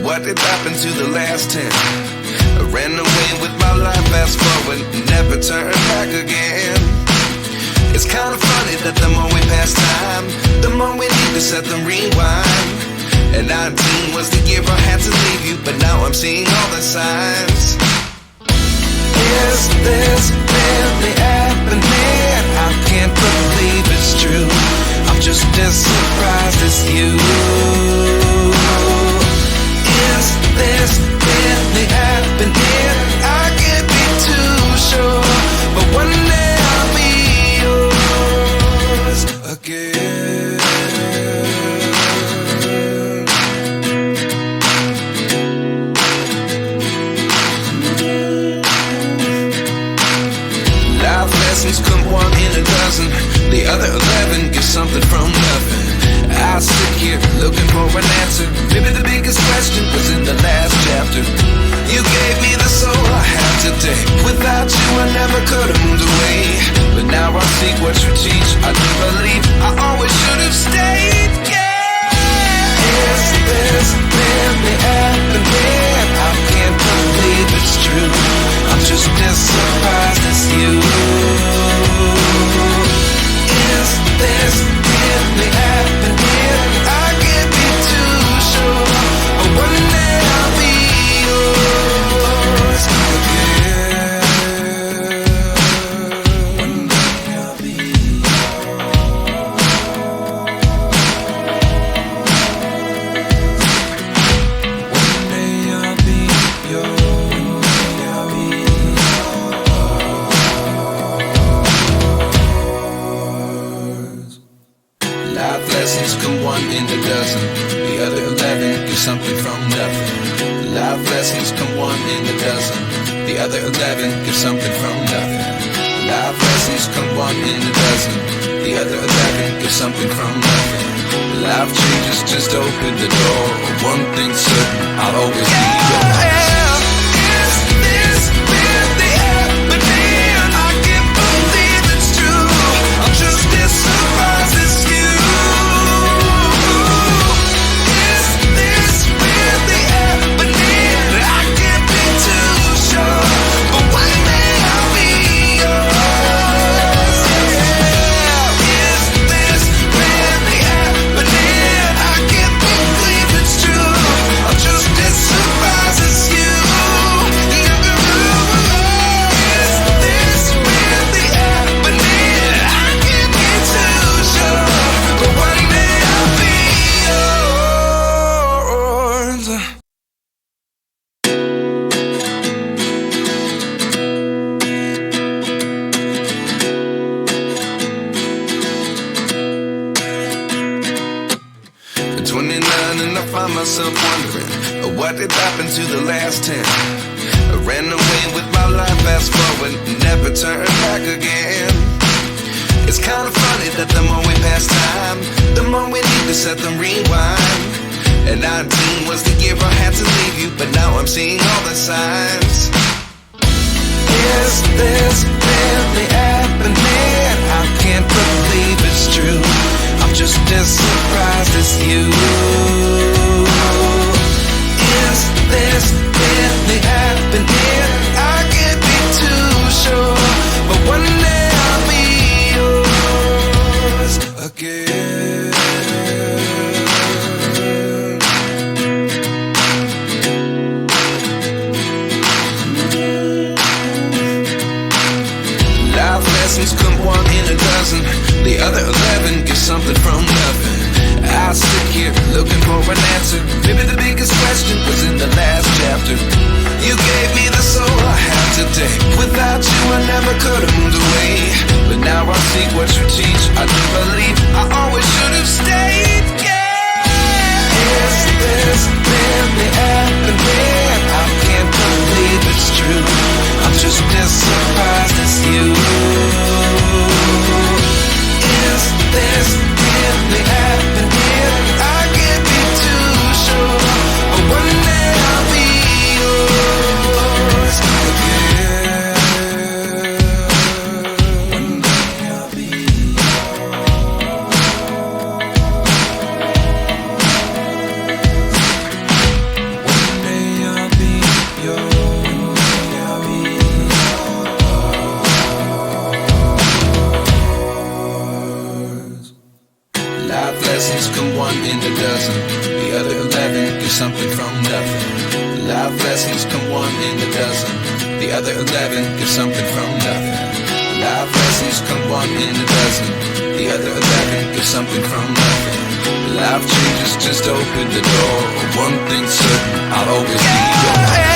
What did happen to the last 10? I ran away with my life, fast forward, never turn back again. It's kind of funny that the more we pass time, the more we need to set them rewind. And 19 was the year I had to leave you, but now I'm seeing all the signs. Is this really happening? I can't believe it's true. I'm just as surprised as you. Is this really happening? I can't be too sure, but one day I'll be yours again. Life lessons come one in a dozen. The other 11 get something from nothing. I sit here looking for an answer. Maybe the biggest question was in the last chapter. You gave me the soul I have today. Without you I never could have moved away. But now I see what you teach. I do believe I always should have stayed. Yeah. Is this really happening? I can't believe it's true. I'm just as surprised as you. Is this really happening? I can't be too sure, but one day I'll be yours again. One day I'll be yours. One day I'll be yours. Life lessons come one in a dozen. The other 11 get something from nothing. Life lessons come one in a dozen. The other 11 get something from nothing. Life lessons come one in a dozen. The other 11 get something from nothing. Life changes just open the door. One thing's certain, I'll always be yours. Is this really happening? I can't believe it's true. I'm just as surprised as you. Myself wondering what did happen to the last 10. I ran away with my life, fast forward, never turn back again. It's kind of funny that the more we pass time, the more we need to set them rewind. And 19 was the year I had to leave you, but now I'm seeing all the signs. Is this really happening? I can't believe it's true. I'm just as surprised as you. Is this really happening? I can't be too sure, but one day I'll be yours again. Life lessons come one in a dozen. The other 11 get something from nothing. I sit here looking for an answer. Maybe the biggest question was in the last chapter. You gave me the soul I have today. Without you I never could have moved away. But now I see what you teach. I do believe I always should have stayed. Yeah. Is this really happening? I can't believe it's true. I'm just as surprised as you. Is this really happening? I can't be too sure, but one day I'll be yours again. One day I'll be yours. come 1 in a dozen. The other 11 get something from nothing. Life lessons come 1 in a dozen. The other 11 get something from nothing. Life lessons come 1 in a dozen. The other 11 get something from nothing. Life changes just open the door. One thing's certain, I'll always be yours.